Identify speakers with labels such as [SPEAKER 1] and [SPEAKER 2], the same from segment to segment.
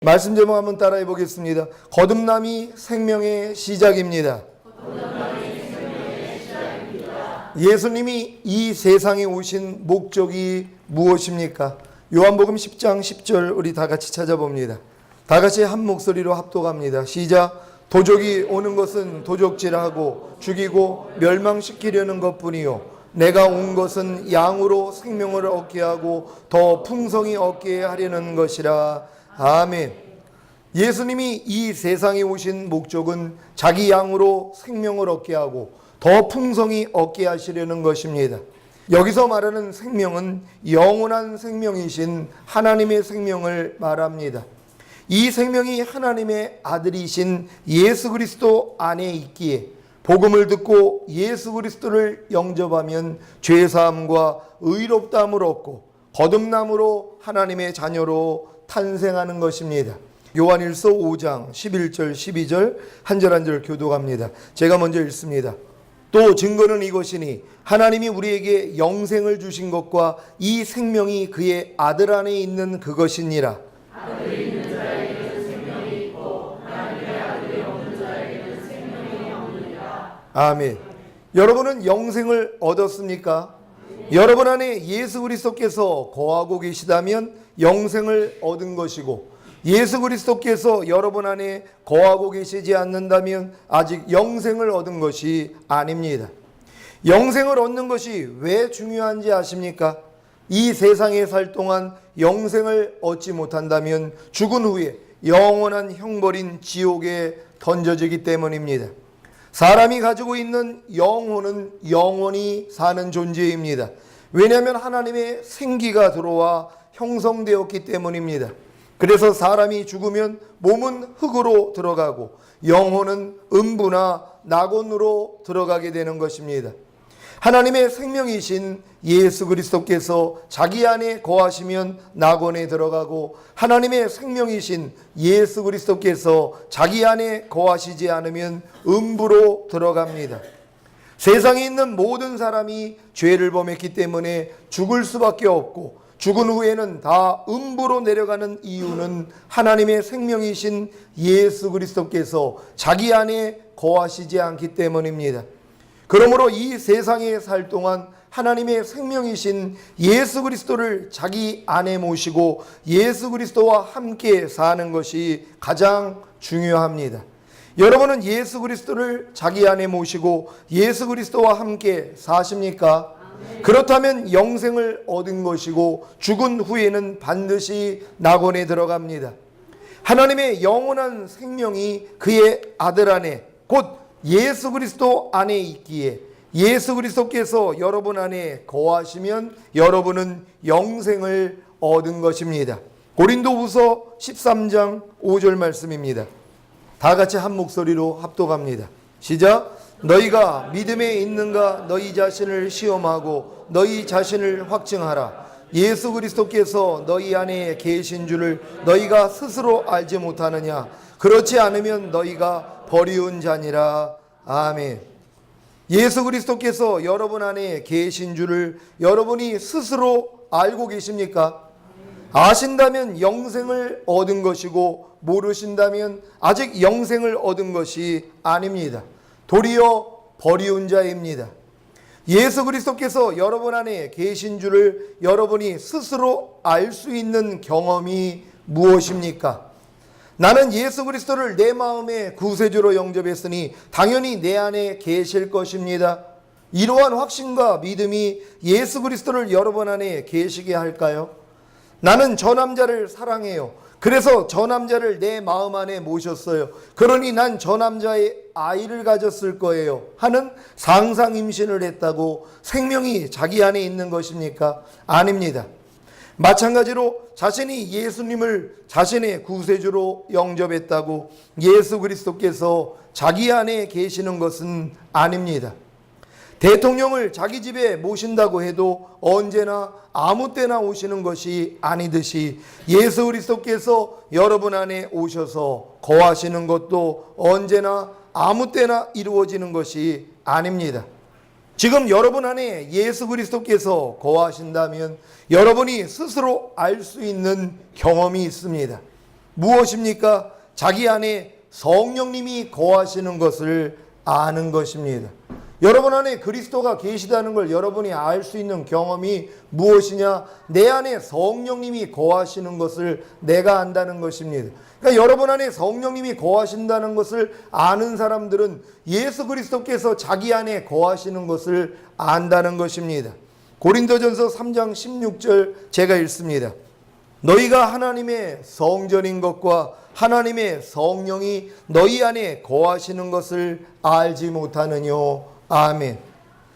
[SPEAKER 1] 말씀 제목 한번 따라해 보겠습니다. 거듭남이 생명의 시작입니다. 예수님이 이 세상에 오신 목적이 무엇입니까? 요한복음 10장 10절 우리 다 같이 찾아봅니다. 다 같이 한 목소리로 합독합니다. 시작. 도적이 오는 것은 도적질하고 죽이고 멸망시키려는 것뿐이요 내가 온 것은 양으로 생명을 얻게 하고 더 풍성히 얻게 하려는 것이라. 아멘. 예수님이 이 세상에 오신 목적은 자기 양으로 생명을 얻게 하고 더 풍성히 얻게 하시려는 것입니다. 여기서 말하는 생명은 영원한 생명이신 하나님의 생명을 말합니다. 이 생명이 하나님의 아들이신 예수 그리스도 안에 있기에 복음을 듣고 예수 그리스도를 영접하면 죄사함과 의롭다함을 얻고 거듭남으로 하나님의 자녀로 탄생하는 것입니다. 요한일서 5장 11절 12절 한 절 한 절 교독합니다. 제가 먼저 읽습니다. 또 증거는 이것이니 하나님이 우리에게 영생을 주신 것과 이 생명이 그의 아들 안에 있는 그것이니라. 아들이 있는 자에게는 생명이 있고 하나님의 아들이 없는 자에게는 생명이 없느니라. 아멘. 여러분은 영생을 얻었습니까? 여러분 안에 예수 그리스도께서 거하고 계시다면 영생을 얻은 것이고 예수 그리스도께서 여러분 안에 거하고 계시지 않는다면 아직 영생을 얻은 것이 아닙니다. 영생을 얻는 것이 왜 중요한지 아십니까? 이 세상에 살 동안 영생을 얻지 못한다면 죽은 후에 영원한 형벌인 지옥에 던져지기 때문입니다. 사람이 가지고 있는 영혼은 영원히 사는 존재입니다. 왜냐하면 하나님의 생기가 들어와 형성되었기 때문입니다. 그래서 사람이 죽으면 몸은 흙으로 들어가고 영혼은 음부나 낙원으로 들어가게 되는 것입니다. 하나님의 생명이신 예수 그리스도께서 자기 안에 거하시면 낙원에 들어가고 하나님의 생명이신 예수 그리스도께서 자기 안에 거하시지 않으면 음부로 들어갑니다. 세상에 있는 모든 사람이 죄를 범했기 때문에 죽을 수밖에 없고 죽은 후에는 다 음부로 내려가는 이유는 하나님의 생명이신 예수 그리스도께서 자기 안에 거하시지 않기 때문입니다. 그러므로 이 세상에 살 동안 하나님의 생명이신 예수 그리스도를 자기 안에 모시고 예수 그리스도와 함께 사는 것이 가장 중요합니다. 여러분은 예수 그리스도를 자기 안에 모시고 예수 그리스도와 함께 사십니까? 그렇다면 영생을 얻은 것이고 죽은 후에는 반드시 낙원에 들어갑니다. 하나님의 영원한 생명이 그의 아들 안에 곧 예수 그리스도 안에 있기에 예수 그리스도께서 여러분 안에 거하시면 여러분은 영생을 얻은 것입니다. 고린도후서 13장 5절 말씀입니다. 다 같이 한 목소리로 합독합니다. 시작. 너희가 믿음에 있는가 너희 자신을 시험하고 너희 자신을 확증하라. 예수 그리스도께서 너희 안에 계신 줄을 너희가 스스로 알지 못하느냐. 그렇지 않으면 너희가 버리운 자니라. 아멘. 예수 그리스도께서 여러분 안에 계신 줄을 여러분이 스스로 알고 계십니까? 아신다면 영생을 얻은 것이고 모르신다면 아직 영생을 얻은 것이 아닙니다. 도리어 버리운 자입니다. 예수 그리스도께서 여러분 안에 계신 줄을 여러분이 스스로 알 수 있는 경험이 무엇입니까? 나는 예수 그리스도를 내 마음의 구세주로 영접했으니 당연히 내 안에 계실 것입니다. 이러한 확신과 믿음이 예수 그리스도를 여러분 안에 계시게 할까요? 나는 저 남자를 사랑해요. 그래서 저 남자를 내 마음 안에 모셨어요. 그러니 난 저 남자의 아이를 가졌을 거예요 하는 상상 임신을 했다고 생명이 자기 안에 있는 것입니까? 아닙니다. 마찬가지로 자신이 예수님을 자신의 구세주로 영접했다고 예수 그리스도께서 자기 안에 계시는 것은 아닙니다. 대통령을 자기 집에 모신다고 해도 언제나 아무 때나 오시는 것이 아니듯이 예수 그리스도께서 여러분 안에 오셔서 거하시는 것도 언제나 아무 때나 이루어지는 것이 아닙니다. 지금 여러분 안에 예수 그리스도께서 거하신다면 여러분이 스스로 알 수 있는 경험이 있습니다. 무엇입니까? 자기 안에 성령님이 거하시는 것을 아는 것입니다. 여러분 안에 그리스도가 계시다는 걸 여러분이 알 수 있는 경험이 무엇이냐? 내 안에 성령님이 거하시는 것을 내가 안다는 것입니다. 그러니까 여러분 안에 성령님이 거하신다는 것을 아는 사람들은 예수 그리스도께서 자기 안에 거하시는 것을 안다는 것입니다. 고린도전서 3장 16절 제가 읽습니다. 너희가 하나님의 성전인 것과 하나님의 성령이 너희 안에 거하시는 것을 알지 못하느뇨. 아멘.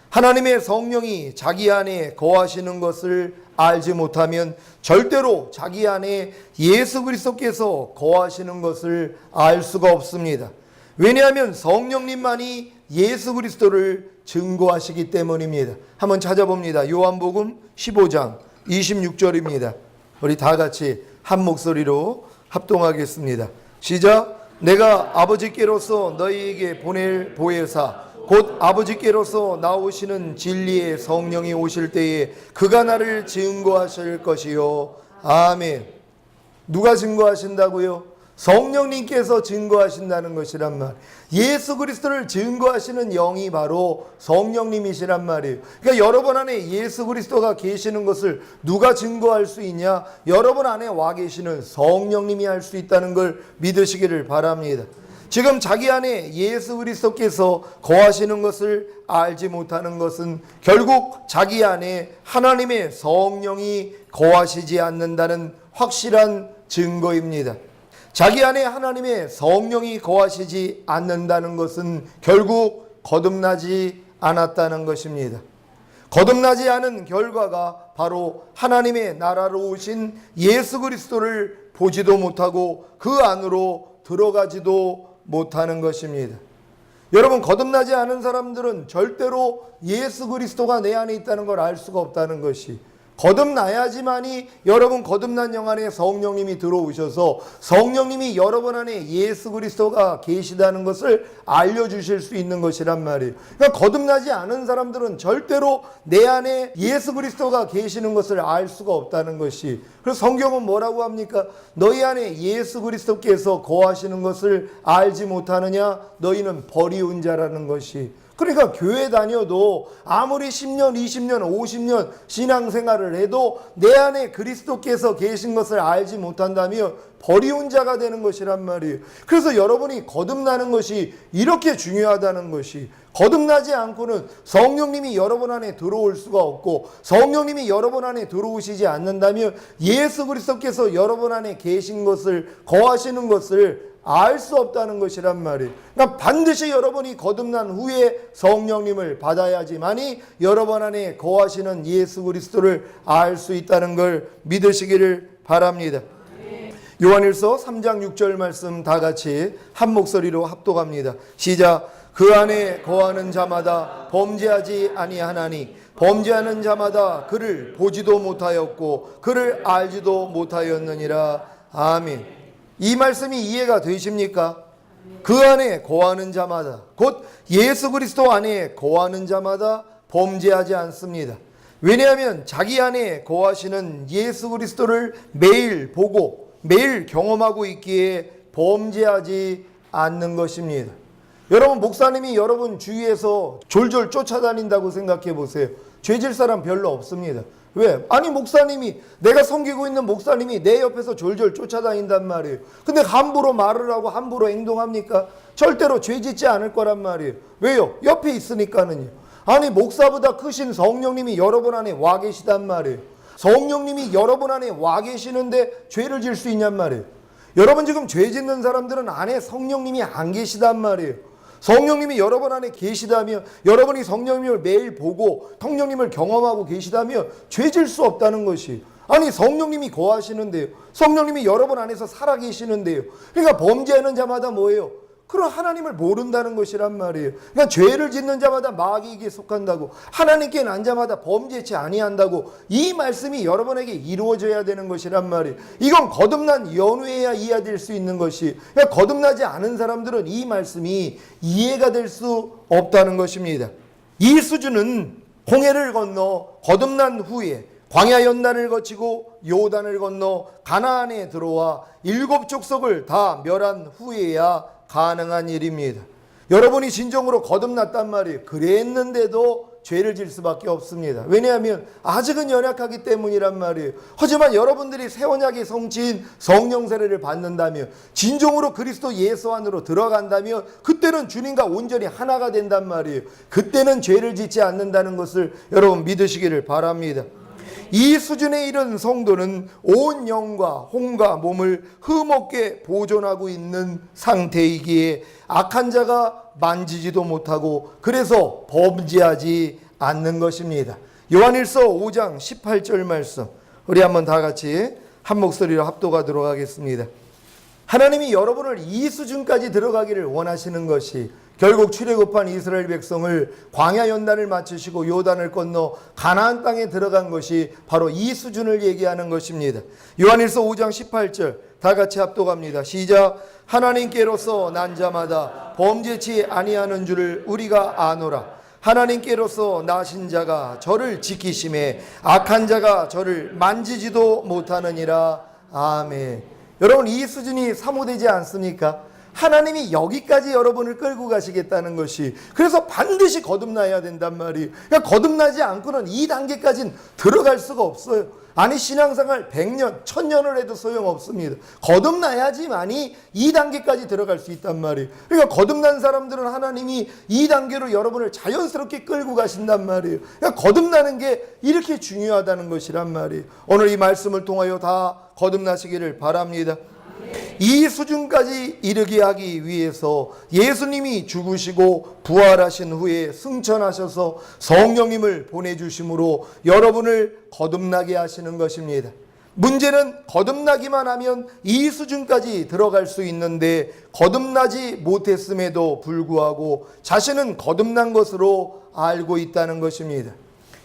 [SPEAKER 1] 하나님의 성령이 자기 안에 거하시는 것을 알지 못하면 절대로 자기 안에 예수 그리스도께서 거하시는 것을 알 수가 없습니다. 왜냐하면 성령님만이 예수 그리스도를 증거하시기 때문입니다. 한번 찾아봅니다. 요한복음 15장 26절입니다. 우리 다 같이 한 목소리로 합동하겠습니다. 시작. 내가 아버지께로서 너희에게 보낼 보혜사 곧 아버지께로서 나오시는 진리의 성령이 오실 때에 그가 나를 증거하실 것이요. 아멘. 누가 증거하신다고요? 성령님께서 증거하신다는 것이란 말. 예수 그리스도를 증거하시는 영이 바로 성령님이시란 말이에요. 그러니까 여러분 안에 예수 그리스도가 계시는 것을 누가 증거할 수 있냐? 여러분 안에 와 계시는 성령님이 할 수 있다는 걸 믿으시기를 바랍니다. 지금 자기 안에 예수 그리스도께서 거하시는 것을 알지 못하는 것은 결국 자기 안에 하나님의 성령이 거하시지 않는다는 확실한 증거입니다. 자기 안에 하나님의 성령이 거하시지 않는다는 것은 결국 거듭나지 않았다는 것입니다. 거듭나지 않은 결과가 바로 하나님의 나라로 오신 예수 그리스도를 보지도 못하고 그 안으로 들어가지도 못하는 것입니다. 여러분, 거듭나지 않은 사람들은 절대로 예수 그리스도가 내 안에 있다는 걸 알 수가 없다는 것이, 거듭나야지만이 여러분 거듭난 영 안에 성령님이 들어오셔서 성령님이 여러분 안에 예수 그리스도가 계시다는 것을 알려주실 수 있는 것이란 말이에요. 그러니까 거듭나지 않은 사람들은 절대로 내 안에 예수 그리스도가 계시는 것을 알 수가 없다는 것이, 그래서 성경은 뭐라고 합니까? 너희 안에 예수 그리스도께서 거하시는 것을 알지 못하느냐? 너희는 버리운 자라는 것이. 그러니까 교회 다녀도 아무리 10년, 20년, 50년 신앙생활을 해도 내 안에 그리스도께서 계신 것을 알지 못한다면 버리운 자가 되는 것이란 말이에요. 그래서 여러분이 거듭나는 것이 이렇게 중요하다는 것이, 거듭나지 않고는 성령님이 여러분 안에 들어올 수가 없고, 성령님이 여러분 안에 들어오시지 않는다면 예수 그리스도께서 여러분 안에 계신 것을, 거하시는 것을 알 수 없다는 것이란 말이에요. 그러니까 반드시 여러분이 거듭난 후에 성령님을 받아야지만이 여러분 안에 거하시는 예수 그리스도를 알 수 있다는 걸 믿으시기를 바랍니다. 요한일서 3장 6절 말씀 다 같이 한 목소리로 합독합니다. 시작. 그 안에 거하는 자마다 범죄하지 아니하나니 범죄하는 자마다 그를 보지도 못하였고 그를 알지도 못하였느니라. 아멘. 이 말씀이 이해가 되십니까? 그 안에 거하는 자마다, 곧 예수 그리스도 안에 거하는 자마다 범죄하지 않습니다. 왜냐하면 자기 안에 거하시는 예수 그리스도를 매일 보고 매일 경험하고 있기에 범죄하지 않는 것입니다. 여러분, 목사님이 여러분 주위에서 졸졸 쫓아다닌다고 생각해 보세요. 죄질 사람 별로 없습니다. 왜? 아니, 목사님이, 내가 섬기고 있는 목사님이 내 옆에서 졸졸 쫓아다닌단 말이에요. 근데 함부로 말을 하고 함부로 행동합니까? 절대로 죄 짓지 않을 거란 말이에요. 왜요? 옆에 있으니까는요. 아니, 목사보다 크신 성령님이 여러분 안에 와 계시단 말이에요. 성령님이 여러분 안에 와 계시는데 죄를 질 수 있냔 말이에요. 여러분 지금 죄 짓는 사람들은 안에 성령님이 안 계시단 말이에요. 성령님이 여러분 안에 계시다면, 여러분이 성령님을 매일 보고 성령님을 경험하고 계시다면 죄질 수 없다는 것이, 아니 성령님이 거하시는데요, 성령님이 여러분 안에서 살아계시는데요. 그러니까 범죄하는 자마다 뭐예요? 그런 하나님을 모른다는 것이란 말이에요. 그러니까 죄를 짓는 자마다 마귀에게 속한다고, 하나님께 난 자마다 범죄치 아니한다고, 이 말씀이 여러분에게 이루어져야 되는 것이란 말이에요. 이건 거듭난 연후에야 이해될 수 있는 것이, 그러니까 거듭나지 않은 사람들은 이 말씀이 이해가 될 수 없다는 것입니다. 이 수준은 홍해를 건너 거듭난 후에 광야 연단을 거치고 요단을 건너 가나안에 들어와 7 족속을 다 멸한 후에야 가능한 일입니다. 여러분이 진정으로 거듭났단 말이에요. 그랬는데도 죄를 질 수밖에 없습니다. 왜냐하면 아직은 연약하기 때문이란 말이에요. 하지만 여러분들이 새 언약의 성취인 성령 세례를 받는다면, 진정으로 그리스도 예수 안으로 들어간다면 그때는 주님과 온전히 하나가 된단 말이에요. 그때는 죄를 짓지 않는다는 것을 여러분 믿으시기를 바랍니다. 이 수준에 이른 성도는 온 영과 혼과 몸을 흠없게 보존하고 있는 상태이기에 악한 자가 만지지도 못하고 그래서 범죄하지 않는 것입니다. 요한일서 5장 18절 말씀, 우리 한번 다 같이 한 목소리로 합독하도록 하겠습니다. 하나님이 여러분을 이 수준까지 들어가기를 원하시는 것이 결국 출애굽한 이스라엘 백성을 광야 연단을 마치시고 요단을 건너 가나안 땅에 들어간 것이 바로 이 수준을 얘기하는 것입니다. 요한일서 5장 18절 다 같이 합독합니다. 시작. 하나님께로서 난 자마다 범죄치 아니하는 줄을 우리가 아노라. 하나님께로서 나신 자가 저를 지키심에 악한 자가 저를 만지지도 못하느니라. 아멘. 여러분, 이 수준이 사모되지 않습니까? 하나님이 여기까지 여러분을 끌고 가시겠다는 것이, 그래서 반드시 거듭나야 된단 말이에요. 그러니까 거듭나지 않고는 이 단계까지는 들어갈 수가 없어요. 아니, 신앙생활 100년, 1000년을 해도 소용없습니다. 거듭나야지만이 이 단계까지 들어갈 수 있단 말이에요. 그러니까 거듭난 사람들은 하나님이 이 단계로 여러분을 자연스럽게 끌고 가신단 말이에요. 그러니까 거듭나는 게 이렇게 중요하다는 것이란 말이에요. 오늘 이 말씀을 통하여 다 거듭나시기를 바랍니다. 이 수준까지 이르게 하기 위해서 예수님이 죽으시고 부활하신 후에 승천하셔서 성령님을 보내주심으로 여러분을 거듭나게 하시는 것입니다. 문제는 거듭나기만 하면 이 수준까지 들어갈 수 있는데 거듭나지 못했음에도 불구하고 자신은 거듭난 것으로 알고 있다는 것입니다.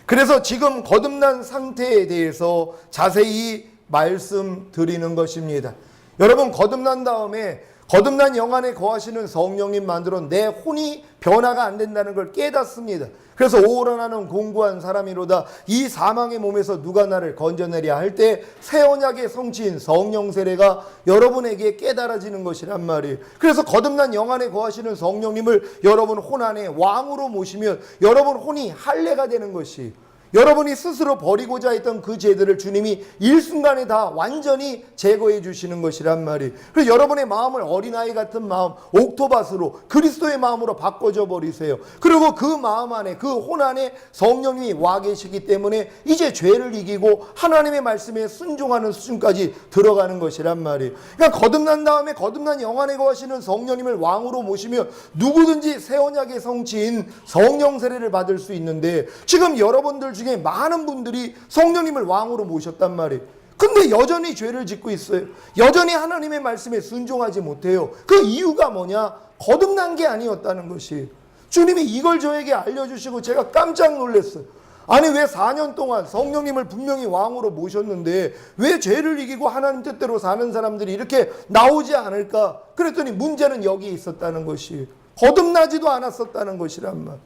[SPEAKER 1] 그래서 지금 거듭난 상태에 대해서 자세히 말씀드리는 것입니다. 여러분, 거듭난 다음에 거듭난 영 안에 거하시는 성령님만으로는 내 혼이 변화가 안 된다는 걸 깨닫습니다. 그래서 오호라나는 공고한 사람이로다. 이 사망의 몸에서 누가 나를 건져내랴 할 때 새 언약의 성취인 성령 세례가 여러분에게 깨달아지는 것이란 말이에요. 그래서 거듭난 영 안에 거하시는 성령님을 여러분 혼 안에 왕으로 모시면 여러분 혼이 할례가 되는 것이, 여러분이 스스로 버리고자 했던 그 죄들을 주님이 일순간에 다 완전히 제거해 주시는 것이란 말이에요. 그래서 여러분의 마음을 어린아이 같은 마음, 옥토밭으로 그리스도의 마음으로 바꿔줘 버리세요. 그리고 그 마음 안에, 그 혼 안에 성령님이 와 계시기 때문에 이제 죄를 이기고 하나님의 말씀에 순종하는 수준까지 들어가는 것이란 말이에요. 그러니까 거듭난 다음에 거듭난 영 안에 거하시는 성령님을 왕으로 모시면 누구든지 새 언약의 성취인 성령 세례를 받을 수 있는데, 지금 여러분들 중에 많은 분들이 성령님을 왕으로 모셨단 말이에요. 근데 여전히 죄를 짓고 있어요. 여전히 하나님의 말씀에 순종하지 못해요. 그 이유가 뭐냐? 거듭난 게 아니었다는 것이에요. 주님이 이걸 저에게 알려주시고 제가 깜짝 놀랐어요. 아니, 왜 4년 동안 성령님을 분명히 왕으로 모셨는데 왜 죄를 이기고 하나님 뜻대로 사는 사람들이 이렇게 나오지 않을까? 그랬더니 문제는 여기에 있었다는 것이에요. 거듭나지도 않았었다는 것이란 말.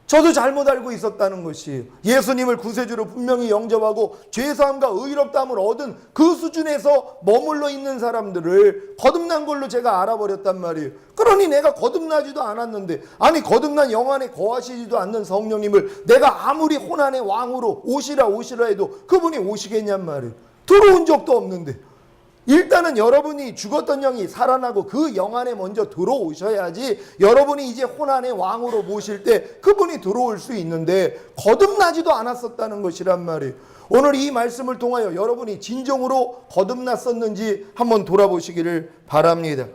[SPEAKER 1] 저도 잘못 알고 있었다는 것이, 예수님을 구세주로 분명히 영접하고 죄사함과 의롭다함을 얻은 그 수준에서 머물러 있는 사람들을 거듭난 걸로 제가 알아버렸단 말이에요. 그러니 내가 거듭나지도 않았는데, 아니 거듭난 영 안에 거하시지도 않는 성령님을 내가 아무리 혼안의 왕으로 오시라 해도 그분이 오시겠냔 말이에요. 들어온 적도 없는데. 일단은 여러분이 죽었던 영이 살아나고 그 영 안에 먼저 들어오셔야지 여러분이 이제 혼안의 왕으로 모실 때 그분이 들어올 수 있는데 거듭나지도 않았었다는 것이란 말이에요. 오늘 이 말씀을 통하여 여러분이 진정으로 거듭났었는지 한번 돌아보시기를 바랍니다.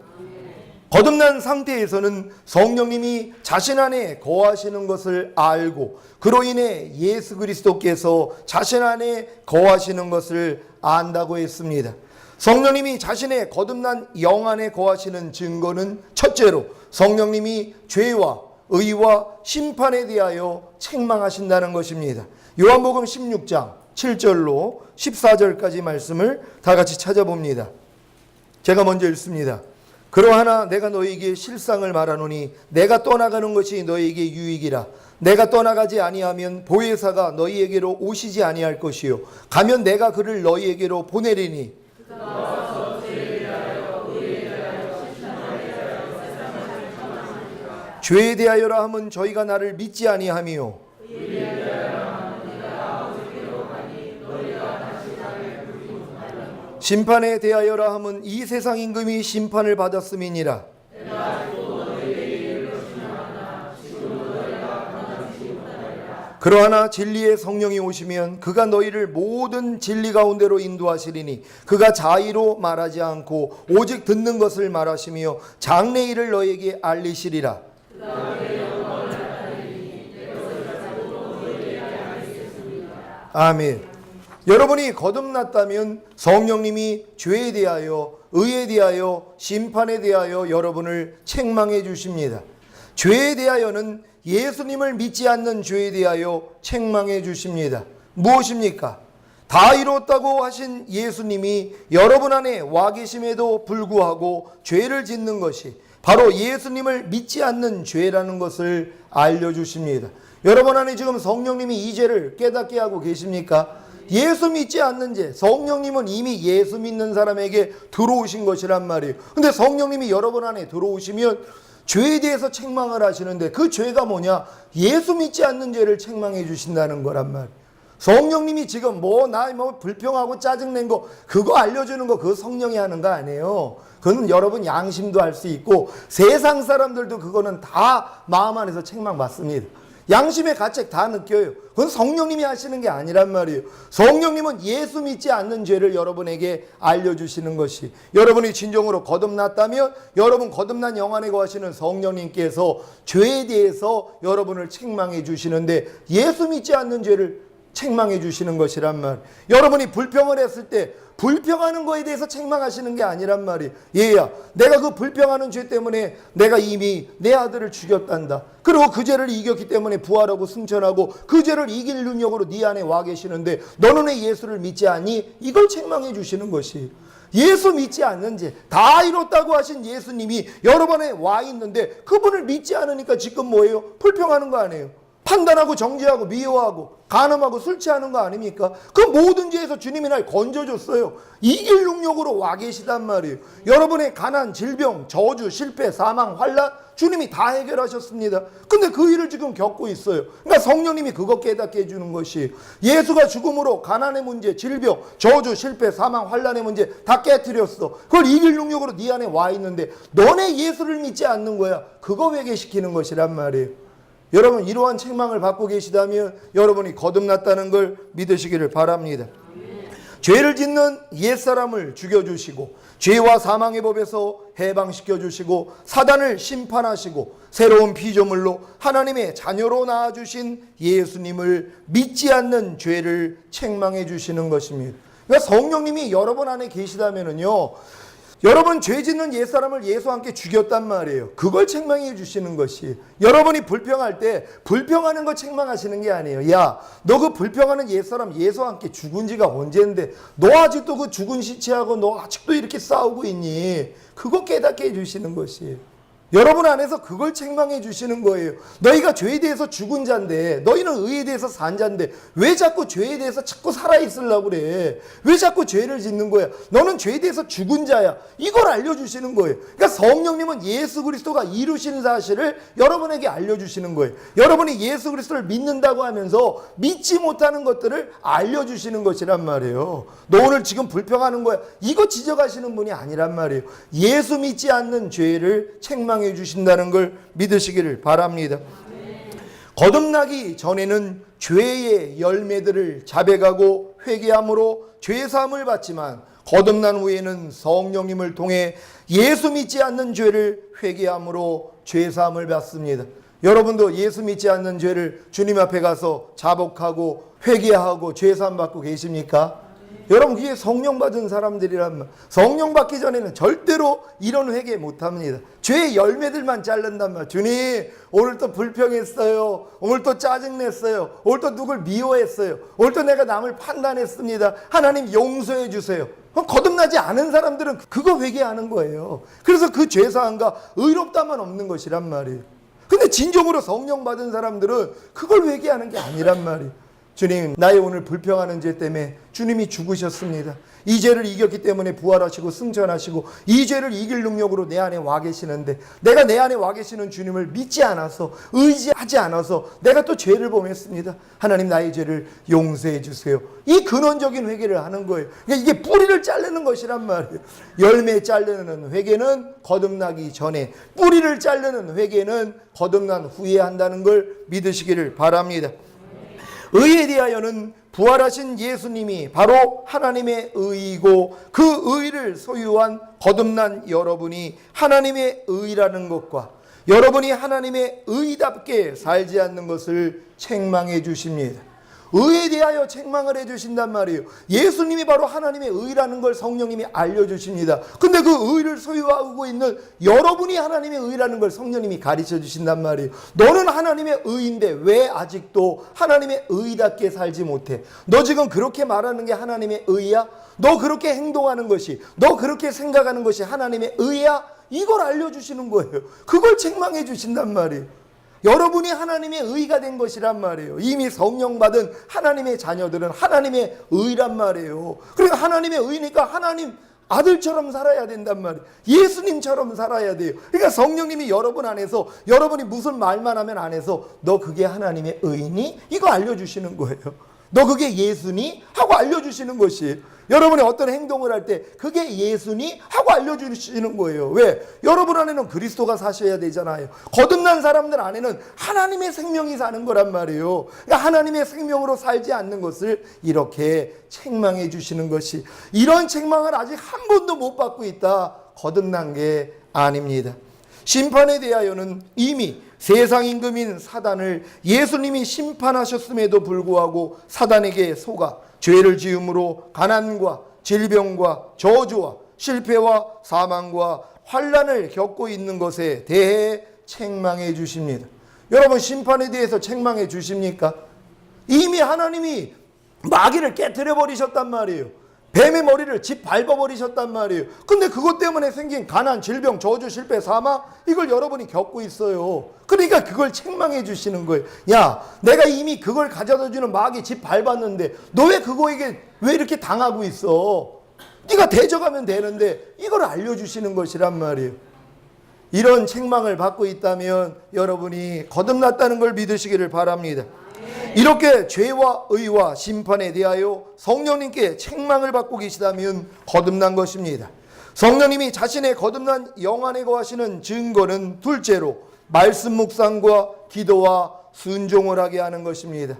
[SPEAKER 1] 거듭난 상태에서는 성령님이 자신 안에 거하시는 것을 알고 그로 인해 예수 그리스도께서 자신 안에 거하시는 것을 안다고 했습니다. 성령님이 자신의 거듭난 영 안에 거하시는 증거는 첫째로 성령님이 죄와 의와 심판에 대하여 책망하신다는 것입니다. 요한복음 16장 7절로 14절까지 말씀을 다 같이 찾아봅니다. 제가 먼저 읽습니다. 그러하나 내가 너희에게 실상을 말하노니 내가 떠나가는 것이 너희에게 유익이라. 내가 떠나가지 아니하면 보혜사가 너희에게로 오시지 아니할 것이요 가면 내가 그를 너희에게로 보내리니 죄에 대하여라 함은 저희가 나를 믿지 아니하며 심판에 대하여라 함은 이 세상 임금이 심판을 받았음이니라. 그러하나 진리의 성령이 오시면 그가 너희를 모든 진리 가운데로 인도하시리니 그가 자의로 말하지 않고 오직 듣는 것을 말하시며 장래 일을 너희에게 알리시리라. 아멘. 여러분이 거듭났다면 성령님이 죄에 대하여, 의에 대하여, 심판에 대하여 여러분을 책망해 주십니다. 죄에 대하여는 예수님을 믿지 않는 죄에 대하여 책망해 주십니다. 무엇입니까? 다 이뤘다고 하신 예수님이 여러분 안에 와 계심에도 불구하고 죄를 짓는 것이 바로 예수님을 믿지 않는 죄라는 것을 알려주십니다. 여러분 안에 지금 성령님이 이 죄를 깨닫게 하고 계십니까? 예수 믿지 않는 죄, 성령님은 이미 예수 믿는 사람에게 들어오신 것이란 말이에요. 근데 성령님이 여러분 안에 들어오시면 죄에 대해서 책망을 하시는데 그 죄가 뭐냐? 예수 믿지 않는 죄를 책망해 주신다는 거란 말이에요. 성령님이 지금 나 불평하고 짜증낸 거 그거 알려주는 거 그거 성령이 하는 거 아니에요. 그건 여러분 양심도 할 수 있고 세상 사람들도 그거는 다 마음 안에서 책망받습니다. 양심의 가책 다 느껴요. 그건 성령님이 하시는 게 아니란 말이에요. 성령님은 예수 믿지 않는 죄를 여러분에게 알려주시는 것이 여러분이 진정으로 거듭났다면 여러분 거듭난 영 안에 거하시는 성령님께서 죄에 대해서 여러분을 책망해 주시는데 예수 믿지 않는 죄를 책망해 주시는 것이란 말. 여러분이 불평을 했을 때 불평하는 거에 대해서 책망하시는 게 아니란 말이에요. 얘야, 내가 그 불평하는 죄 때문에 내가 이미 내 아들을 죽였단다. 그리고 그 죄를 이겼기 때문에 부활하고 승천하고 그 죄를 이길 능력으로 네 안에 와 계시는데 너는 왜 예수를 믿지 않니? 이걸 책망해 주시는 것이 예수 믿지 않는 죄, 다 이뤘다고 하신 예수님이 여러분에 와 있는데 그분을 믿지 않으니까 지금 뭐예요? 불평하는 거 아니에요? 판단하고 정죄하고 미워하고 간음하고 술 취하는 거 아닙니까? 그 모든 죄에서 주님이 날 건져줬어요. 이길 능력으로 와 계시단 말이에요. 여러분의 가난, 질병, 저주, 실패, 사망, 환난 주님이 다 해결하셨습니다. 근데 그 일을 지금 겪고 있어요. 그러니까 성령님이 그거 깨닫게 해주는 것이 예수가 죽음으로 가난의 문제, 질병, 저주, 실패, 사망, 환난의 문제 다 깨뜨렸어. 그걸 이길 능력으로 네 안에 와 있는데 너네 예수를 믿지 않는 거야. 그거 회개시키는 것이란 말이에요. 여러분 이러한 책망을 받고 계시다면 여러분이 거듭났다는 걸 믿으시기를 바랍니다. 죄를 짓는 옛사람을 죽여주시고 죄와 사망의 법에서 해방시켜주시고 사단을 심판하시고 새로운 피조물로 하나님의 자녀로 낳아주신 예수님을 믿지 않는 죄를 책망해 주시는 것입니다. 그러니까 성령님이 여러분 안에 계시다면요 여러분 죄 짓는 옛사람을 예수와 함께 죽였단 말이에요. 그걸 책망해 주시는 것이 여러분이 불평할 때 불평하는 거 책망하시는 게 아니에요. 야, 너 그 불평하는 옛사람 예수와 함께 죽은 지가 언젠데 너 아직도 그 죽은 시체하고 너 아직도 이렇게 싸우고 있니? 그거 깨닫게 해주시는 것이에요. 여러분 안에서 그걸 책망해 주시는 거예요. 너희가 죄에 대해서 죽은 자인데 너희는 의에 대해서 산 자인데 왜 자꾸 죄에 대해서 자꾸 살아있으려고 그래? 왜 자꾸 죄를 짓는 거야? 너는 죄에 대해서 죽은 자야. 이걸 알려주시는 거예요. 그러니까 성령님은 예수 그리스도가 이루신 사실을 여러분에게 알려주시는 거예요. 여러분이 예수 그리스도를 믿는다고 하면서 믿지 못하는 것들을 알려주시는 것이란 말이에요. 너 오늘 지금 불평하는 거야. 이거 지적하시는 분이 아니란 말이에요. 예수 믿지 않는 죄를 책망 해 주신다는 걸 믿으시기를 바랍니다. 거듭나기 전에는 죄의 열매들을 자백하고 회개함으로 죄사함을 받지만 거듭난 후에는 성령님을 통해 예수 믿지 않는 죄를 회개함으로 죄사함을 받습니다. 여러분도 예수 믿지 않는 죄를 주님 앞에 가서 자복하고 회개하고 죄사함 받고 계십니까? 여러분 그게 성령 받은 사람들이란 말. 성령 받기 전에는 절대로 이런 회개 못합니다. 죄의 열매들만 자른단 말. 주님 오늘 또 불평했어요. 오늘 또 짜증냈어요. 오늘 또 누굴 미워했어요. 오늘 또 내가 남을 판단했습니다. 하나님 용서해 주세요. 거듭나지 않은 사람들은 그거 회개하는 거예요. 그래서 그 죄사함과 의롭다만 없는 것이란 말이에요. 근데 진정으로 성령 받은 사람들은 그걸 회개하는 게 아니란 말이에요. 주님, 나의 오늘 불평하는 죄 때문에 주님이 죽으셨습니다. 이 죄를 이겼기 때문에 부활하시고 승천하시고 이 죄를 이길 능력으로 내 안에 와 계시는데 내가 내 안에 와 계시는 주님을 믿지 않아서 의지하지 않아서 내가 또 죄를 범했습니다. 하나님 나의 죄를 용서해 주세요. 이 근원적인 회개를 하는 거예요. 그러니까 이게 뿌리를 자르는 것이란 말이에요. 열매 자르는 회개는 거듭나기 전에, 뿌리를 자르는 회개는 거듭난 후에 한다는 걸 믿으시기를 바랍니다. 의에 대하여는 부활하신 예수님이 바로 하나님의 의이고 그 의를 소유한 거듭난 여러분이 하나님의 의라는 것과 여러분이 하나님의 의답게 살지 않는 것을 책망해 주십니다. 의에 대하여 책망을 해주신단 말이에요. 예수님이 바로 하나님의 의라는 걸 성령님이 알려주십니다. 근데 그 의를 소유하고 있는 여러분이 하나님의 의라는 걸 성령님이 가르쳐 주신단 말이에요. 너는 하나님의 의인데 왜 아직도 하나님의 의답게 살지 못해? 너 지금 그렇게 말하는 게 하나님의 의야? 너 그렇게 행동하는 것이, 너 그렇게 생각하는 것이 하나님의 의야? 이걸 알려주시는 거예요. 그걸 책망해 주신단 말이에요. 여러분이 하나님의 의가 된 것이란 말이에요. 이미 성령 받은 하나님의 자녀들은 하나님의 의란 말이에요. 그러니까 하나님의 의니까 하나님 아들처럼 살아야 된단 말이에요. 예수님처럼 살아야 돼요. 그러니까 성령님이 여러분 안에서 여러분이 무슨 말만 하면 안에서 너 그게 하나님의 의니? 이거 알려주시는 거예요. 너 그게 예수니? 하고 알려주시는 것이에요. 여러분이 어떤 행동을 할 때 그게 예수니? 하고 알려주시는 거예요. 왜? 여러분 안에는 그리스도가 사셔야 되잖아요. 거듭난 사람들 안에는 하나님의 생명이 사는 거란 말이에요. 그러니까 하나님의 생명으로 살지 않는 것을 이렇게 책망해 주시는 것이, 이런 책망을 아직 한 번도 못 받고 있다. 거듭난 게 아닙니다. 심판에 대하여는 이미 세상 임금인 사단을 예수님이 심판하셨음에도 불구하고 사단에게 속아 죄를 지음으로 가난과 질병과 저주와 실패와 사망과 환난을 겪고 있는 것에 대해 책망해 주십니다. 여러분, 심판에 대해서 책망해 주십니까? 이미 하나님이 마귀를 깨트려 버리셨단 말이에요. 뱀의 머리를 짓밟아버리셨단 말이에요. 근데 그것 때문에 생긴 가난, 질병, 저주, 실패, 사망, 이걸 여러분이 겪고 있어요. 그러니까 그걸 책망해 주시는 거예요. 야, 내가 이미 그걸 가져다 주는 마귀 짓밟았는데 너 왜 그거에게 왜 이렇게 당하고 있어? 네가 대적하면 되는데, 이걸 알려주시는 것이란 말이에요. 이런 책망을 받고 있다면 여러분이 거듭났다는 걸 믿으시기를 바랍니다. 이렇게 죄와 의와 심판에 대하여 성령님께 책망을 받고 계시다면 거듭난 것입니다. 성령님이 자신의 거듭난 영 안에 거하시는 증거는 둘째로 말씀 묵상과 기도와 순종을 하게 하는 것입니다.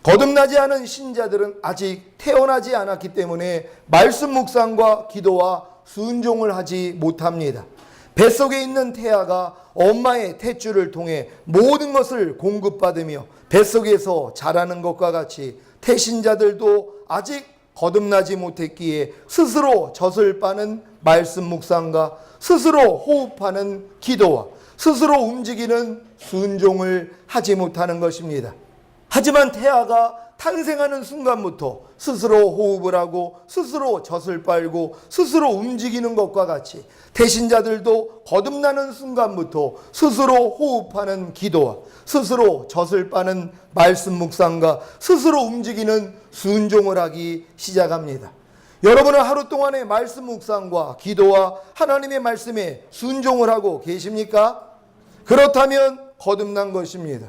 [SPEAKER 1] 거듭나지 않은 신자들은 아직 태어나지 않았기 때문에 말씀 묵상과 기도와 순종을 하지 못합니다. 뱃속에 있는 태아가 엄마의 탯줄을 통해 모든 것을 공급받으며 뱃속에서 자라는 것과 같이 태신자들도 아직 거듭나지 못했기에 스스로 젖을 빠는 말씀 묵상과 스스로 호흡하는 기도와 스스로 움직이는 순종을 하지 못하는 것입니다. 하지만 태아가 탄생하는 순간부터 스스로 호흡을 하고 스스로 젖을 빨고 스스로 움직이는 것과 같이 태신자들도 거듭나는 순간부터 스스로 호흡하는 기도와 스스로 젖을 빠는 말씀 묵상과 스스로 움직이는 순종을 하기 시작합니다. 여러분은 하루 동안의 말씀 묵상과 기도와 하나님의 말씀에 순종을 하고 계십니까? 그렇다면 거듭난 것입니다.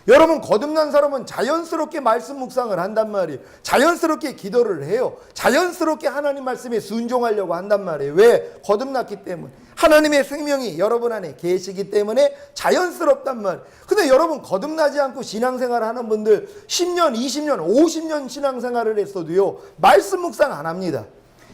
[SPEAKER 1] 여러분, 거듭난 사람은 자연스럽게 말씀 묵상을 한단 말이에요. 자연스럽게 기도를 해요. 자연스럽게 하나님 말씀에 순종하려고 한단 말이에요. 왜? 거듭났기 때문에. 하나님의 생명이 여러분 안에 계시기 때문에 자연스럽단 말이에요. 근데 여러분, 거듭나지 않고 신앙생활을 하는 분들 10년, 20년, 50년 신앙생활을 했어도요, 말씀 묵상 안 합니다.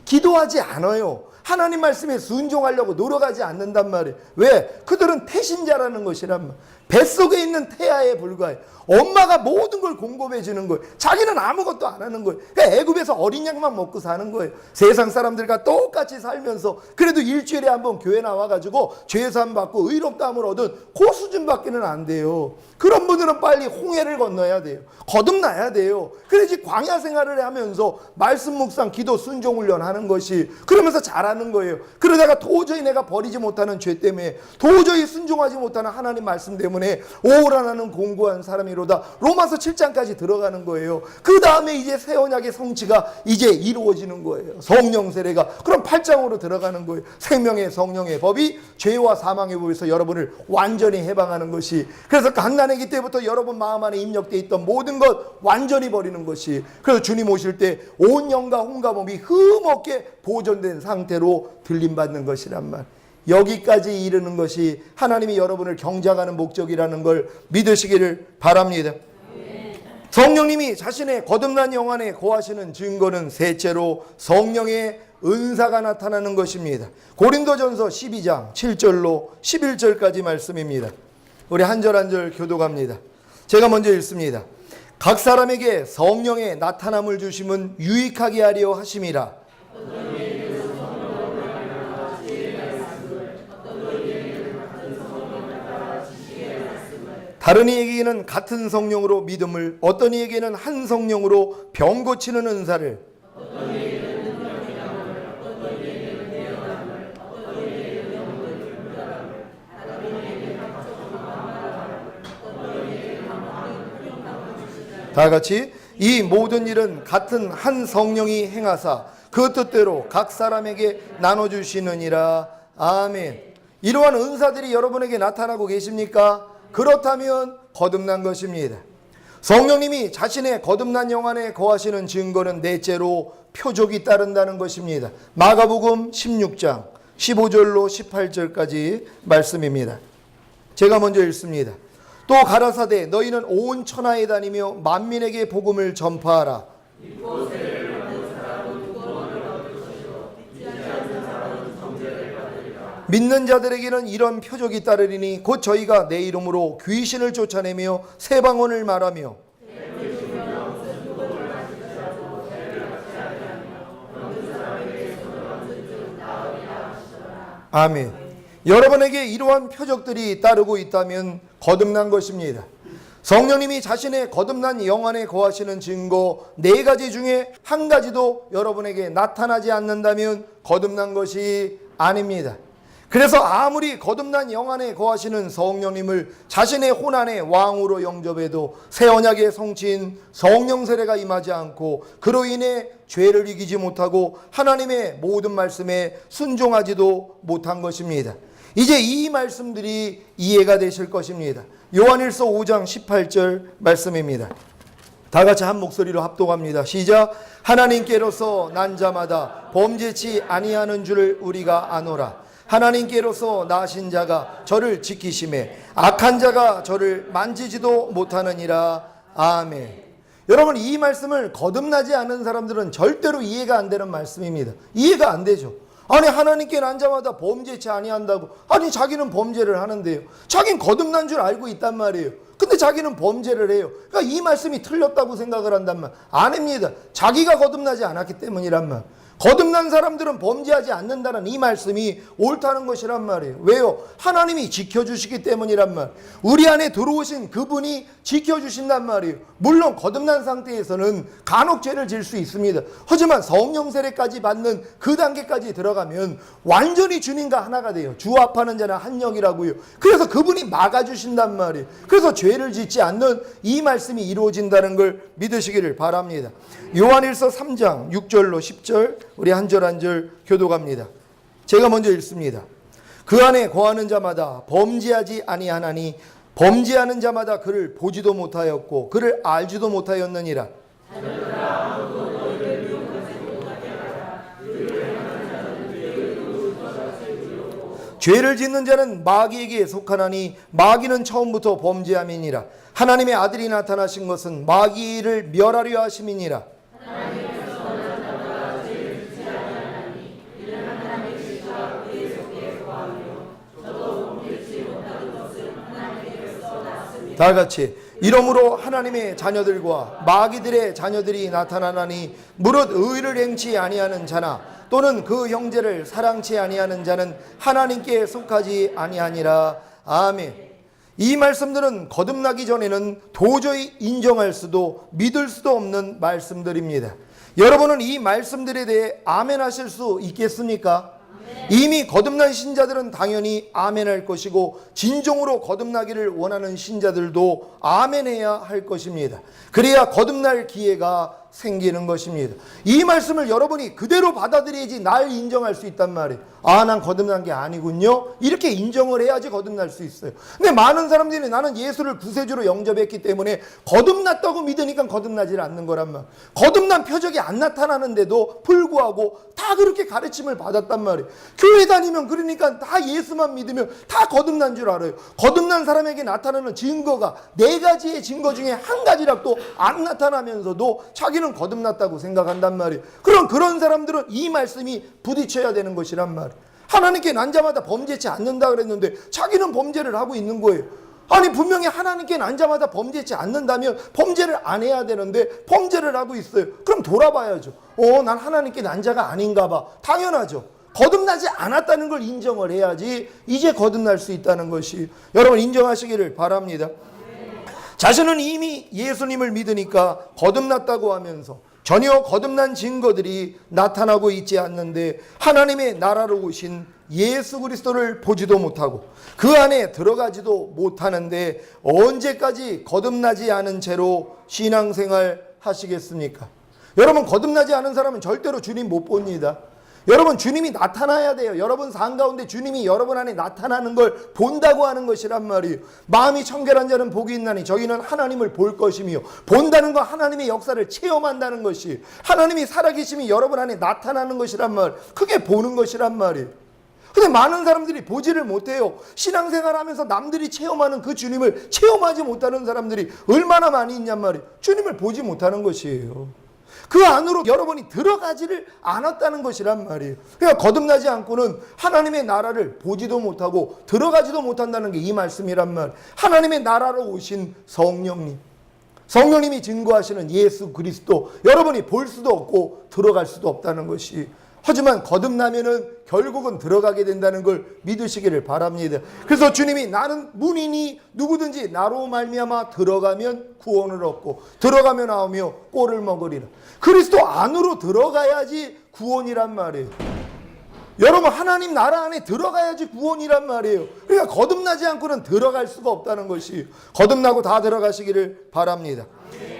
[SPEAKER 1] 기도하지 않아요. 하나님 말씀에 순종하려고 노력하지 않는단 말이에요. 왜? 그들은 태신자라는 것이란 말. 뱃속에 있는 태아에 불과해. 엄마가 모든 걸 공급해 주는 거예요. 자기는 아무것도 안 하는 거예요. 애굽에서 어린 양만 먹고 사는 거예요. 세상 사람들과 똑같이 살면서 그래도 일주일에 한번 교회 나와가지고 죄사함 받고 의롭다함을 얻은 그 수준밖에는 안 돼요. 그런 분들은 빨리 홍해를 건너야 돼요. 거듭나야 돼요. 그래야지 광야 생활을 하면서 말씀 묵상, 기도, 순종 훈련 하는 것이, 그러면서 잘하는 거예요. 그러다가 도저히 내가 버리지 못하는 죄 때문에, 도저히 순종하지 못하는 하나님 말씀 때문에 오라나는 공고한 사람이로다. 로마서 7장까지 들어가는 거예요. 그 다음에 이제 새 언약의 성취가 이제 이루어지는 거예요. 성령 세례가. 그럼 8장으로 들어가는 거예요. 생명의 성령의 법이 죄와 사망의 법에서 여러분을 완전히 해방하는 것이, 그래서 갓난아기 때부터 여러분 마음 안에 입력되어 있던 모든 것 완전히 버리는 것이, 그래서 주님 오실 때 온 영과 혼과 몸이 흠없게 보존된 상태로 들림받는 것이란 말. 여기까지 이르는 것이 하나님이 여러분을 경작하는 목적이라는 걸 믿으시기를 바랍니다. 성령님이 자신의 거듭난 영 안에 거하시는 증거는 셋째로 성령의 은사가 나타나는 것입니다. 고린도전서 12장 7절로 11절까지 말씀입니다. 우리 한 절 한 절 교독합니다. 제가 먼저 읽습니다. 각 사람에게 성령의 나타남을 주심은 유익하게 하려 하심이라. 다른 이에게는 같은 성령으로 믿음을, 어떤 이에게는 한 성령으로 병 고치는 은사를, 다 같이 이 모든 일은 같은 한 성령이 행하사 그 뜻대로 각 사람에게 나눠주시느니라. 아멘. 이러한 은사들이 여러분에게 나타나고 계십니까? 그렇다면 거듭난 것입니다. 성령님이 자신의 거듭난 영 안에 거하시는 증거는 넷째로 표적이 따른다는 것입니다. 마가복음 16장 15절로 18절까지 말씀입니다. 제가 먼저 읽습니다. 또 가라사대 너희는 온 천하에 다니며 만민에게 복음을 전파하라. 믿는 자들에게는 이런 표적이 따르리니 곧 저희가 내 이름으로 귀신을 쫓아내며 새 방언을 말하며 아멘. 여러분에게 이러한 표적들이 따르고 있다면 거듭난 것입니다. 성령님이 자신의 거듭난 영 안에 거하시는 증거 4가지 중에 한 가지도 여러분에게 나타나지 않는다면 거듭난 것이 아닙니다. 그래서 아무리 거듭난 영 안에 거하시는 성령님을 자신의 혼안의 왕으로 영접해도 새 언약의 성취인 성령 세례가 임하지 않고 그로 인해 죄를 이기지 못하고 하나님의 모든 말씀에 순종하지도 못한 것입니다. 이제 이 말씀들이 이해가 되실 것입니다. 요한일서 5장 18절 말씀입니다. 다 같이 한 목소리로 합독합니다. 시작. 하나님께로서 난 자마다 범죄치 아니하는 줄 우리가 아노라. 하나님께로서 나신 자가 저를 지키심에 악한 자가 저를 만지지도 못하느니라. 아멘. 여러분, 이 말씀을 거듭나지 않은 사람들은 절대로 이해가 안 되는 말씀입니다. 이해가 안 되죠. 아니, 하나님께 난 자마다 범죄치 아니한다고. 아니, 자기는 범죄를 하는데요. 자기는 거듭난 줄 알고 있단 말이에요. 근데 자기는 범죄를 해요. 그러니까 이 말씀이 틀렸다고 생각을 한단 말. 아닙니다. 자기가 거듭나지 않았기 때문이란 말. 거듭난 사람들은 범죄하지 않는다는 이 말씀이 옳다는 것이란 말이에요. 왜요? 하나님이 지켜주시기 때문이란 말. 우리 안에 들어오신 그분이 지켜주신단 말이에요. 물론 거듭난 상태에서는 간혹 죄를 질 수 있습니다. 하지만 성령 세례까지 받는 그 단계까지 들어가면 완전히 주님과 하나가 돼요. 주 앞하는 자는 한 영이라고요. 그래서 그분이 막아주신단 말이에요. 그래서 죄를 짓지 않는 이 말씀이 이루어진다는 걸 믿으시기를 바랍니다. 요한일서 3장 6절로 10절 우리 한 절 한 절 교독합니다. 제가 먼저 읽습니다. 그 안에 거하는 자마다 범죄하지 아니하나니 범죄하는 자마다 그를 보지도 못하였고 그를 알지도 못하였느니라. 죄를 짓는 자는 마귀에게 속하나니 마귀는 처음부터 범죄함이니라. 하나님의 아들이 나타나신 것은 마귀를 멸하려 하심이니라. 다 같이. 이러므로 하나님의 자녀들과 마귀들의 자녀들이 나타나나니 무릇 의를 행치 아니하는 자나 또는 그 형제를 사랑치 아니하는 자는 하나님께 속하지 아니하니라. 아멘. 이 말씀들은 거듭나기 전에는 도저히 인정할 수도 믿을 수도 없는 말씀들입니다. 여러분은 이 말씀들에 대해 아멘 하실 수 있겠습니까? 이미 거듭난 신자들은 당연히 아멘할 것이고 진정으로 거듭나기를 원하는 신자들도 아멘해야 할 것입니다. 그래야 거듭날 기회가 생기는 것입니다. 이 말씀을 여러분이 그대로 받아들여야지 날 인정할 수 있단 말이에요. 아, 난 거듭난 게 아니군요. 이렇게 인정을 해야지 거듭날 수 있어요. 근데 많은 사람들이 나는 예수를 구세주로 영접했기 때문에 거듭났다고 믿으니까 거듭나질 않는 거란 말이에요. 거듭난 표적이 안 나타나는데도 불구하고 다 그렇게 가르침을 받았단 말이에요. 교회 다니면 그러니까 다 예수만 믿으면 다 거듭난 줄 알아요. 거듭난 사람에게 나타나는 증거가 4가지의 증거 중에 한 가지라도 안 나타나면서도 자기는 거듭났다고 생각한단 말이에요. 그럼 그런 사람들은 이 말씀이 부딪혀야 되는 것이란 말이에요. 하나님께 난 자마다 범죄치 않는다 그랬는데 자기는 범죄를 하고 있는 거예요. 아니 분명히 하나님께 난 자마다 범죄치 않는다면 범죄를 안 해야 되는데 범죄를 하고 있어요. 그럼 돌아봐야죠. 난 하나님께 난 자가 아닌가 봐. 당연하죠. 거듭나지 않았다는 걸 인정을 해야지 이제 거듭날 수 있다는 것이 여러분 인정하시기를 바랍니다. 자신은 이미 예수님을 믿으니까 거듭났다고 하면서 전혀 거듭난 증거들이 나타나고 있지 않는데 하나님의 나라로 오신 예수 그리스도를 보지도 못하고 그 안에 들어가지도 못하는데 언제까지 거듭나지 않은 채로 신앙생활 하시겠습니까? 여러분 거듭나지 않은 사람은 절대로 주님 못 봅니다. 여러분 주님이 나타나야 돼요. 여러분 삶 가운데 주님이 여러분 안에 나타나는 걸 본다고 하는 것이란 말이에요. 마음이 청결한 자는 복이 있나니 저희는 하나님을 볼 것이며 본다는 건 하나님의 역사를 체험한다는 것이 하나님이 살아계심이 여러분 안에 나타나는 것이란 말. 그게 보는 것이란 말이에요. 근데 많은 사람들이 보지를 못해요. 신앙생활하면서 남들이 체험하는 그 주님을 체험하지 못하는 사람들이 얼마나 많이 있냔 말이에요. 주님을 보지 못하는 것이에요. 그 안으로 여러분이 들어가지를 않았다는 것이란 말이에요. 그러니까 거듭나지 않고는 하나님의 나라를 보지도 못하고 들어가지도 못한다는 게 이 말씀이란 말. 하나님의 나라로 오신 성령님이 증거하시는 예수 그리스도 여러분이 볼 수도 없고 들어갈 수도 없다는 것이 하지만 거듭나면은 결국은 들어가게 된다는 걸 믿으시기를 바랍니다. 그래서 주님이 나는 문이니 누구든지 나로 말미암아 들어가면 구원을 얻고 들어가며 나오며 꼴을 먹으리라. 그리스도 안으로 들어가야지 구원이란 말이에요. 여러분 하나님 나라 안에 들어가야지 구원이란 말이에요. 그러니까 거듭나지 않고는 들어갈 수가 없다는 것이 거듭나고 다 들어가시기를 바랍니다.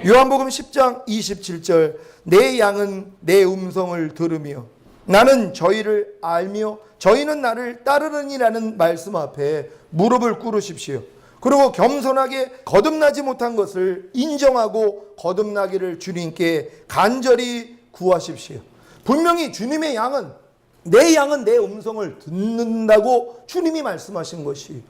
[SPEAKER 1] 요한복음 10장 27절 내 양은 내 음성을 들으며 나는 저희를 알며 저희는 나를 따르느니라는 말씀 앞에 무릎을 꿇으십시오. 그리고 겸손하게 거듭나지 못한 것을 인정하고 거듭나기를 주님께 간절히 구하십시오. 분명히 주님의 양은 내 음성을 듣는다고 주님이 말씀하신 것이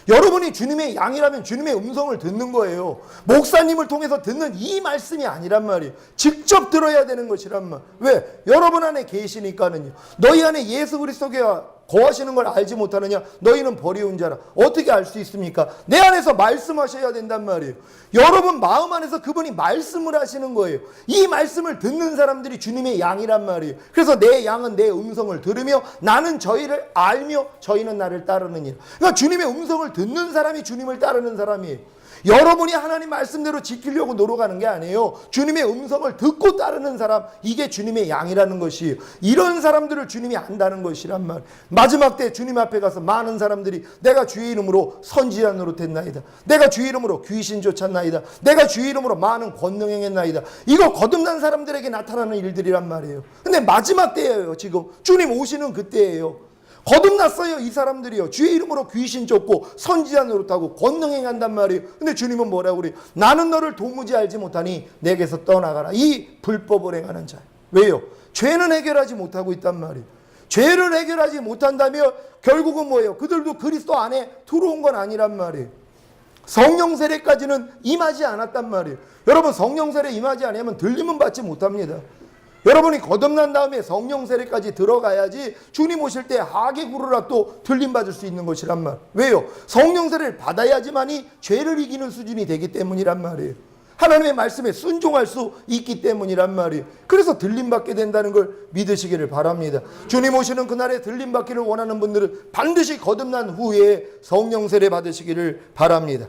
[SPEAKER 1] 여러분이 주님의 양이라면 주님의 음성을 듣는 거예요. 목사님을 통해서 듣는 이 말씀이 아니란 말이에요. 직접 들어야 되는 것이란 말. 왜? 여러분 안에 계시니까는요. 너희 안에 예수 그리스도가 거하시는 걸 알지 못하느냐? 너희는 버리운 자라. 어떻게 알 수 있습니까? 내 안에서 말씀하셔야 된단 말이에요. 여러분 마음 안에서 그분이 말씀을 하시는 거예요. 이 말씀을 듣는 사람들이 주님의 양이란 말이에요. 그래서 내 양은 내 음성을 들으며 나는 저희를 알며 저희는 나를 따르느니라. 그러니까 주님의 음성을 듣는 사람이 주님을 따르는 사람이에요. 여러분이 하나님 말씀대로 지키려고 노력하는 게 아니에요. 주님의 음성을 듣고 따르는 사람, 이게 주님의 양이라는 것이에요. 이런 사람들을 주님이 안다는 것이란 말. 마지막 때 주님 앞에 가서 많은 사람들이 내가 주의 이름으로 선지자 노릇했나이다. 내가 주의 이름으로 귀신 쫓았나이다. 내가 주의 이름으로 많은 권능 행했나이다. 이거 거듭난 사람들에게 나타나는 일들이란 말이에요. 근데 마지막 때예요. 지금 주님 오시는 그때예요. 거듭났어요. 이 사람들이요. 주의 이름으로 귀신 쫓고 선지자 노릇하고 권능 행한단 말이에요. 근데 주님은 뭐라고 그래요? 나는 너를 도무지 알지 못하니 내게서 떠나가라. 이 불법을 행하는 자. 왜요? 죄는 해결하지 못하고 있단 말이에요. 죄를 해결하지 못한다면 결국은 뭐예요? 그들도 그리스도 안에 들어온 건 아니란 말이에요. 성령 세례까지는 임하지 않았단 말이에요. 여러분 성령 세례 임하지 않으면 들림은 받지 못합니다. 여러분이 거듭난 다음에 성령 세례까지 들어가야지 주님 오실 때 하게 구르라 또 들림받을 수 있는 것이란 말. 왜요? 성령 세례를 받아야지만이 죄를 이기는 수준이 되기 때문이란 말이에요. 하나님의 말씀에 순종할 수 있기 때문이란 말이에요. 그래서 들림받게 된다는 걸 믿으시기를 바랍니다. 주님 오시는 그날에 들림받기를 원하는 분들은 반드시 거듭난 후에 성령 세례 받으시기를 바랍니다.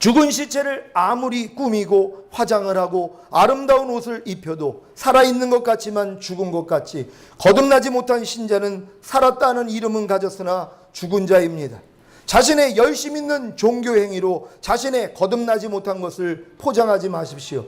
[SPEAKER 1] 죽은 시체를 아무리 꾸미고 화장을 하고 아름다운 옷을 입혀도 살아있는 것 같지만 죽은 것 같이 거듭나지 못한 신자는 살았다는 이름은 가졌으나 죽은 자입니다. 자신의 열심 있는 종교 행위로 자신의 거듭나지 못한 것을 포장하지 마십시오.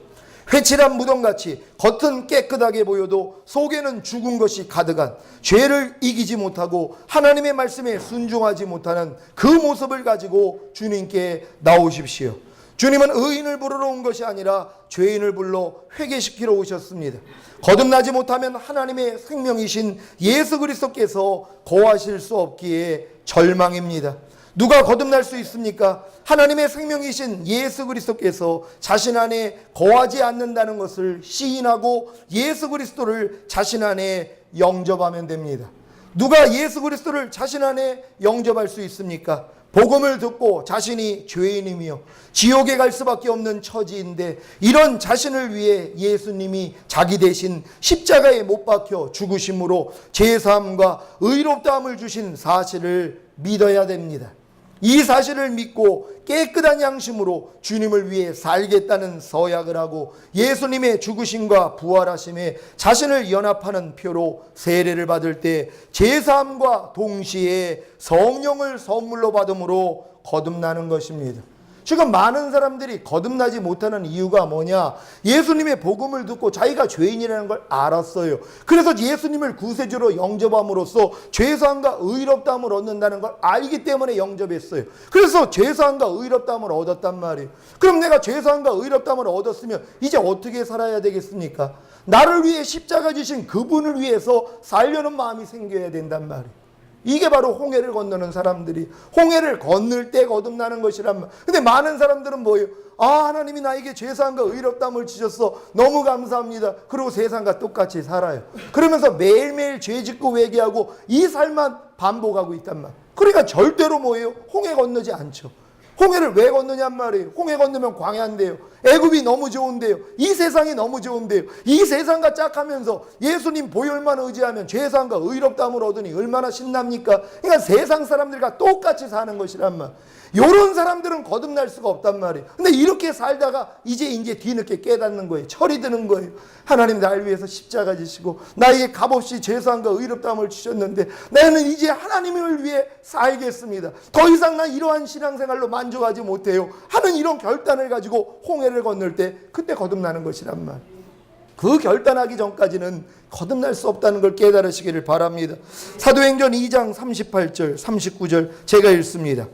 [SPEAKER 1] 회칠한 무덤같이 겉은 깨끗하게 보여도 속에는 죽은 것이 가득한 죄를 이기지 못하고 하나님의 말씀에 순종하지 못하는 그 모습을 가지고 주님께 나오십시오. 주님은 의인을 부르러 온 것이 아니라 죄인을 불러 회개시키러 오셨습니다. 거듭나지 못하면 하나님의 생명이신 예수 그리스도께서 거하실 수 없기에 절망입니다. 누가 거듭날 수 있습니까? 하나님의 생명이신 예수 그리스도께서 자신 안에 거하지 않는다는 것을 시인하고 예수 그리스도를 자신 안에 영접하면 됩니다. 누가 예수 그리스도를 자신 안에 영접할 수 있습니까? 복음을 듣고 자신이 죄인이며 지옥에 갈 수밖에 없는 처지인데 이런 자신을 위해 예수님이 자기 대신 십자가에 못 박혀 죽으심으로 제사함과 의롭다함을 주신 사실을 믿어야 됩니다. 이 사실을 믿고 깨끗한 양심으로 주님을 위해 살겠다는 서약을 하고 예수님의 죽으심과 부활하심에 자신을 연합하는 표로 세례를 받을 때 제사함과 동시에 성령을 선물로 받음으로 거듭나는 것입니다. 지금 많은 사람들이 거듭나지 못하는 이유가 뭐냐? 예수님의 복음을 듣고 자기가 죄인이라는 걸 알았어요. 그래서 예수님을 구세주로 영접함으로써 죄사함과 의롭다함을 얻는다는 걸 알기 때문에 영접했어요. 그래서 죄사함과 의롭다함을 얻었단 말이에요. 그럼 내가 죄사함과 의롭다함을 얻었으면 이제 어떻게 살아야 되겠습니까? 나를 위해 십자가 지신 그분을 위해서 살려는 마음이 생겨야 된단 말이에요. 이게 바로 홍해를 건너는 사람들이 홍해를 건널 때 거듭나는 것이란 말. 근데 많은 사람들은 뭐예요? 하나님이 나에게 죄사함과 의롭다함을 주셨어. 너무 감사합니다. 그리고 세상과 똑같이 살아요. 그러면서 매일매일 죄 짓고 회개하고 이 삶만 반복하고 있단 말. 그러니까 절대로 뭐예요? 홍해 건너지 않죠. 홍해를 왜 건너냔 말이에요. 홍해 건너면 광야인데요. 애굽이 너무 좋은데요. 이 세상이 너무 좋은데요. 이 세상과 짝하면서 예수님 보혈만 의지하면 죄사함과 의롭다함을 얻으니 얼마나 신납니까? 그러니까 세상 사람들과 똑같이 사는 것이란 말. 이런 사람들은 거듭날 수가 없단 말이에요. 근데 이렇게 살다가 이제 뒤늦게 깨닫는 거예요. 철이 드는 거예요. 하나님 날 위해서 십자가 지시고 나에게 값없이 죄사함과 의롭다함을 주셨는데 나는 이제 하나님을 위해 살겠습니다. 더 이상 난 이러한 신앙생활로 만족하지 못해요 하는 이런 결단을 가지고 홍해를 건널 때 그때 거듭나는 것이란 말. 그 결단하기 전까지는 거듭날 수 없다는 걸 깨달으시기를 바랍니다. 사도행전 2장 38절 39절 제가 읽습니다.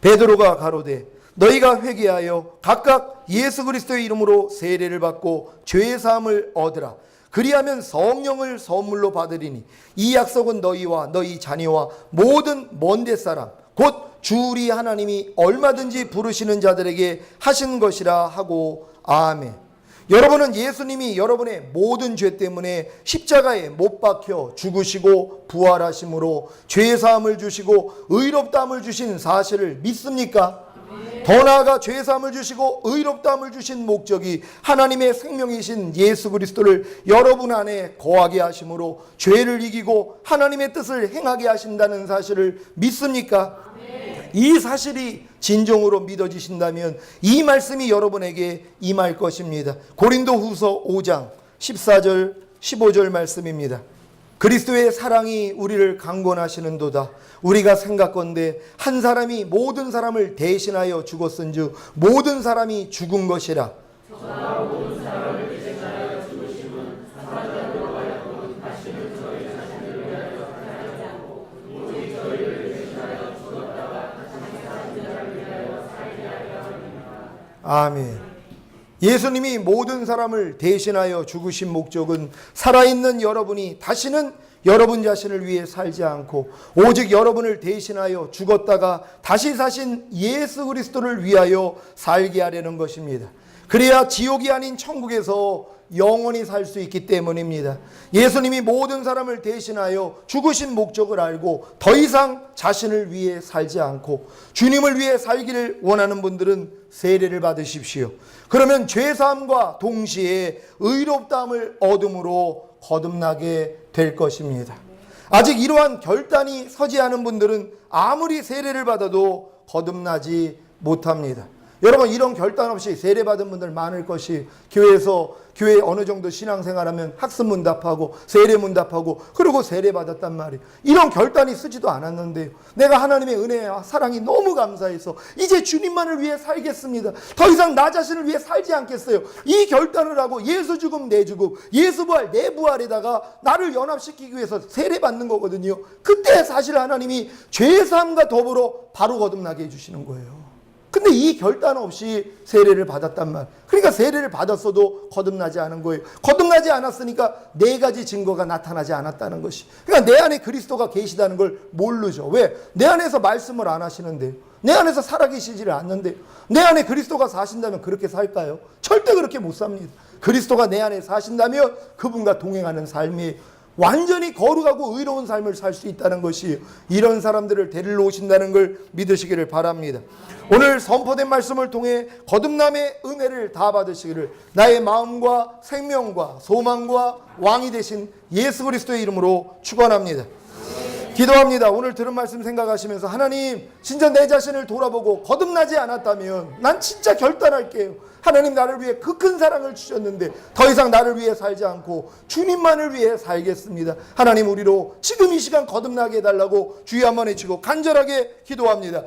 [SPEAKER 1] 베드로가 가로되 너희가 회개하여 각각 예수 그리스도의 이름으로 세례를 받고 죄 사함을 얻으라. 그리하면 성령을 선물로 받으리니 이 약속은 너희와 너희 자녀와 모든 먼데 사람 곧 주 우리 하나님이 얼마든지 부르시는 자들에게 하신 것이라 하고 아멘. 여러분은 예수님이 여러분의 모든 죄 때문에 십자가에 못 박혀 죽으시고 부활하심으로 죄사함을 주시고 의롭다함을 주신 사실을 믿습니까? 더 나아가 죄사함을 주시고 의롭다함을 주신 목적이 하나님의 생명이신 예수 그리스도를 여러분 안에 거하게 하심으로 죄를 이기고 하나님의 뜻을 행하게 하신다는 사실을 믿습니까? 이 사실이 진정으로 믿어지신다면 이 말씀이 여러분에게 임할 것입니다. 고린도후서 5장 14절 15절 말씀입니다. 그리스도의 사랑이 우리를 강권하시는도다. 우리가 생각건대 한 사람이 모든 사람을 대신하여 죽었은즉 모든 사람이 죽은 것이라. 아멘. 예수님이 모든 사람을 대신하여 죽으신 목적은 살아있는 여러분이 다시는 여러분 자신을 위해 살지 않고 오직 여러분을 대신하여 죽었다가 다시 사신 예수 그리스도를 위하여 살게 하려는 것입니다. 그래야 지옥이 아닌 천국에서 영원히 살 수 있기 때문입니다. 예수님이 모든 사람을 대신하여 죽으신 목적을 알고 더 이상 자신을 위해 살지 않고 주님을 위해 살기를 원하는 분들은 세례를 받으십시오. 그러면 죄사함과 동시에 의롭다함을 얻음으로 거듭나게 될 것입니다. 아직 이러한 결단이 서지 않은 분들은 아무리 세례를 받아도 거듭나지 못합니다. 여러분, 이런 결단 없이 세례받은 분들 많을 것이, 교회 어느 정도 신앙생활하면 학습문답하고 세례문답하고 그리고 세례받았단 말이에요. 이런 결단이 쓰지도 않았는데요. 내가 하나님의 은혜와 사랑이 너무 감사해서 이제 주님만을 위해 살겠습니다. 더 이상 나 자신을 위해 살지 않겠어요. 이 결단을 하고 예수 죽음 내 죽음, 예수 부활 내 부활에다가 나를 연합시키기 위해서 세례받는 거거든요. 그때 사실 하나님이 죄사함과 더불어 바로 거듭나게 해주시는 거예요. 근데 이 결단 없이 세례를 받았단 말. 그러니까 세례를 받았어도 거듭나지 않은 거예요. 거듭나지 않았으니까 네 가지 증거가 나타나지 않았다는 것이. 그러니까 내 안에 그리스도가 계시다는 걸 모르죠. 왜? 내 안에서 말씀을 안 하시는데요. 내 안에서 살아계시지를 않는데요. 내 안에 그리스도가 사신다면 그렇게 살까요? 절대 그렇게 못 삽니다. 그리스도가 내 안에 사신다면 그분과 동행하는 삶이 완전히 거룩하고 의로운 삶을 살 수 있다는 것이, 이런 사람들을 데리러 오신다는 걸 믿으시기를 바랍니다. 오늘 선포된 말씀을 통해 거듭남의 은혜를 다 받으시기를 나의 마음과 생명과 소망과 왕이 되신 예수 그리스도의 이름으로 축원합니다. 기도합니다. 오늘 들은 말씀 생각하시면서, 하나님, 진짜 내 자신을 돌아보고 거듭나지 않았다면 난 진짜 결단할게요. 하나님, 나를 위해 그 큰 사랑을 주셨는데 더 이상 나를 위해 살지 않고 주님만을 위해 살겠습니다. 하나님, 우리로 지금 이 시간 거듭나게 해달라고 주여 한번 외치고 간절하게 기도합니다.